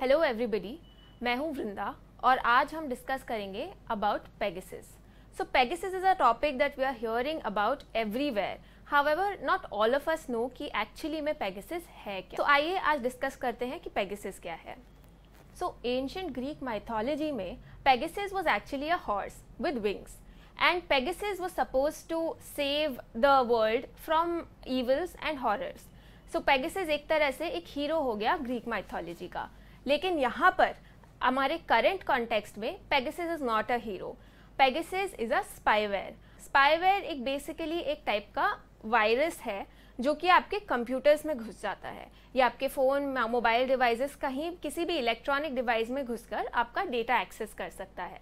Hello everybody, मैं हूँ वृंदा और आज हम डिस्कस करेंगे about Pegasus. So Pegasus is a topic that we are hearing about everywhere. However not all of us know कि actually में पेगासस है क्या. तो आइए आज डिस्कस करते हैं कि पेगासस क्या है. सो एंशिएंट ग्रीक माइथोलॉजी में Pegasus was actually a horse with wings and Pegasus was supposed to save the world from evils and horrors. So Pegasus एक तरह से एक हीरो हो गया ग्रीक माइथोलॉजी का. लेकिन यहाँ पर हमारे करंट कॉन्टेक्स्ट में Pegasus is not a hero. Pegasus is a spyware. Spyware एक बेसिकली एक टाइप का वायरस है जो कि आपके कंप्यूटर्स में घुस जाता है या आपके फ़ोन, मोबाइल डिवाइसेस, कहीं किसी भी इलेक्ट्रॉनिक डिवाइस में घुसकर आपका डेटा एक्सेस कर सकता है.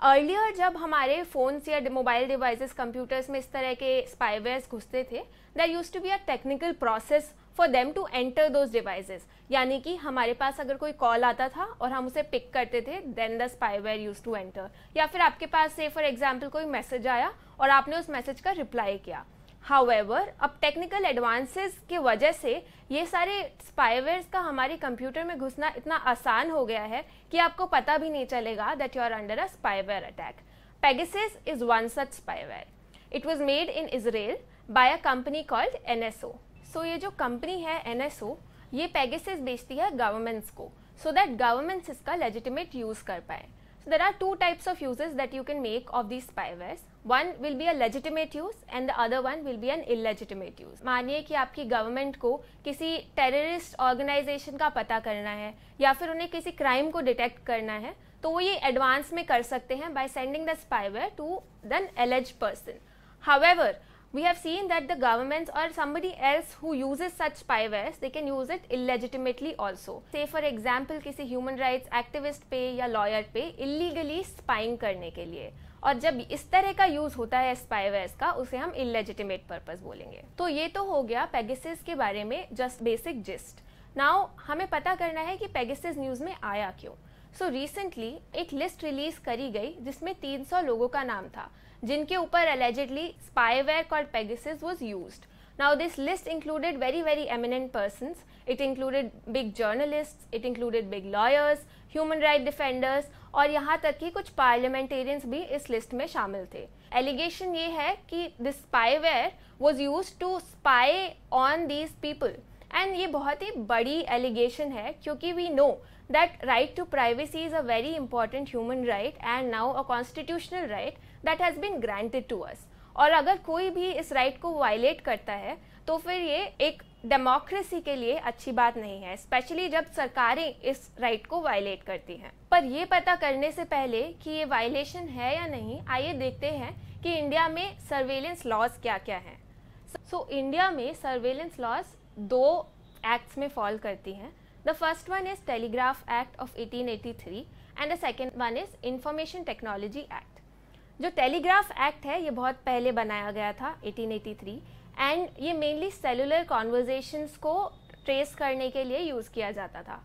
अर्लियर जब हमारे फ़ोन्स या मोबाइल डिवाइसेस, कंप्यूटर्स में इस तरह के स्पाईवेयर्स घुसते थे, there used to be a technical process for them to enter those devices. यानी कि हमारे पास अगर कोई कॉल आता था और हम उसे पिक करते थे, then the spyware used to enter. या फिर आपके पास से फॉर एग्जांपल कोई मैसेज आया और आपने उस मैसेज का रिप्लाई किया. हाउएवर अब टेक्निकल एडवांसेस की वजह से ये सारे स्पाईवेयर्स का हमारे कंप्यूटर में घुसना इतना आसान हो गया है कि आपको पता भी नहीं चलेगा that you are under a spyware attack. Pegasus is one such spyware. It was made in Israel by a company called NSO. So ये जो कंपनी है NSO, ये पेगासस बेचती है गवर्नमेंट्स को सो दैट गवर्नमेंट्स इसका लेजिटिमेट यूज कर पाए. So there are two types of uses that you can make of these spywares. One will be a legitimate use and the other one will be an illegitimate use. मानिए कि आपकी government को किसी terrorist organisation का पता करना है या फिर उन्हें किसी क्राइम को डिटेक्ट करना है, तो वो ये एडवांस में कर सकते हैं by sending the spyware to the alleged person. However, we have seen that the governments or somebody else who uses such spywares, they can use it illegitimately also. Say for example किसी human rights activist पे या lawyer पे illegally spying करने के लिए. और जब इस तरह का यूज होता है स्पाईवेयर्स का, उसे हम इलेजिटिमेट पर्पस बोलेंगे. तो ये तो हो गया पेगासस के बारे में जस्ट बेसिक जिस्ट. नाउ हमें पता करना है कि पेगासस न्यूज में आया क्यों. सो रिसेंटली एक लिस्ट रिलीज करी गई जिसमें 300 लोगों का नाम था जिनके ऊपर allegedly spyware called Pegasus was used. Now this list included very eminent persons. It included big journalists, it included big lawyers, human rights defenders और यहाँ तक कि कुछ parliamentarians भी इस लिस्ट में शामिल थे. Allegation ये है कि this spyware was used to spy on these people. And ये बहुत ही बड़ी allegation है क्योंकि we know that right to privacy is a very important human right and now a constitutional right that has been granted to us. और अगर कोई भी इस राइट को वायलेट करता है तो फिर ये एक डेमोक्रेसी के लिए अच्छी बात नहीं है, स्पेशली जब सरकारें इस राइट को वायलेट करती हैं. पर ये पता करने से पहले कि ये वायलेशन है या नहीं, आइए देखते हैं कि इंडिया में सर्वेलेंस लॉज क्या क्या हैं. सो इंडिया में सर्वेलेंस लॉज दो एक्ट्स में फॉल करती हैं. The first one is Telegraph Act of 1883 and the second one is Information Technology Act. जो टेलीग्राफ एक्ट है ये बहुत पहले बनाया गया था 1883 एंड ये मेनली सेलुलर कॉन्वर्जेशंस को ट्रेस करने के लिए यूज़ किया जाता था.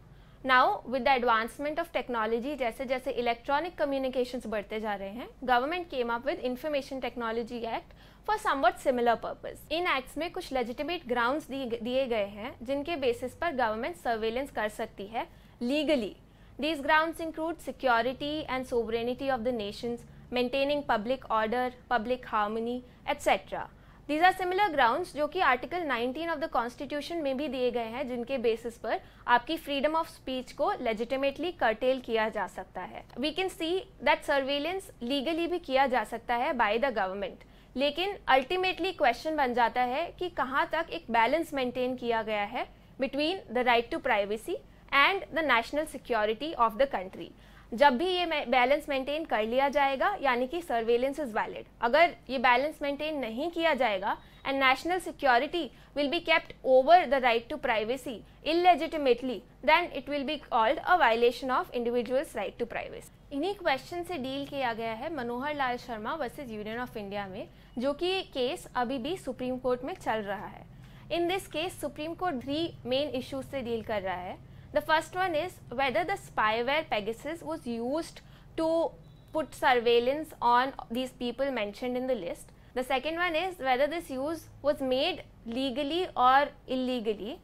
Now with the advancement of technology, जैसे जैसे इलेक्ट्रॉनिक कम्युनिकेशंस बढ़ते जा रहे हैं, government came up with information technology act for somewhat similar purpose. In acts में कुछ लेजिटिमेट ग्राउंड्स दिए गए हैं जिनके बेसिस पर गवर्नमेंट सर्वेलेंस कर सकती है legally. These grounds include security and sovereignty of the nations, maintaining public order, public harmony, etc. These are similar grounds जो कि आर्टिकल 19 ऑफ द कॉन्स्टिट्यूशन में भी दिए गए हैं जिनके बेसिस पर आपकी फ्रीडम ऑफ स्पीच को लेजिटिमेटली कर्टेल किया जा सकता है. We can see that surveillance legally भी किया जा सकता है बाय द गवर्नमेंट, लेकिन अल्टीमेटली क्वेश्चन बन जाता है कि कहाँ तक एक बैलेंस मेंटेन किया गया है between the right to privacy and the national security of the country. जब भी ये बैलेंस मेंटेन कर लिया जाएगा यानी कि सर्वेलेंस इज वैलिड. अगर ये बैलेंस मेंटेन नहीं किया जाएगा and national security will be kept over the right to privacy illegitimately, then it will be called a violation of individuals right to privacy. इन्हीं क्वेश्चन से डील किया गया है Manohar Lal Sharma versus Union of India में, जो कि केस अभी भी सुप्रीम कोर्ट में चल रहा है. In this case supreme court 3 main issues से डील कर रहा है. The first one is whether the spyware Pegasus was used to put surveillance on these people mentioned in the list. The second one is whether this use was made legally or illegally.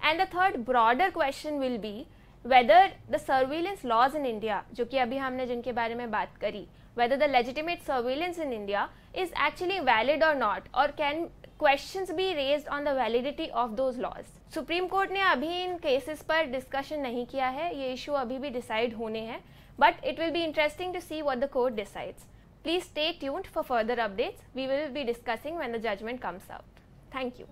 And the third broader question will be whether the surveillance laws in India, जो कि अभी हमने जिनके बारे में बात करी, whether the legitimate surveillance in India is actually valid or not, or can questions be raised on the validity of those laws. Supreme court ने अभी इन केसेस पर डिस्कशन नहीं किया है, ये इशू अभी भी डिसाइड होने हैं, but it will be interesting to see what the court decides. Please stay tuned for further updates. We will be discussing when the judgment comes out. Thank you.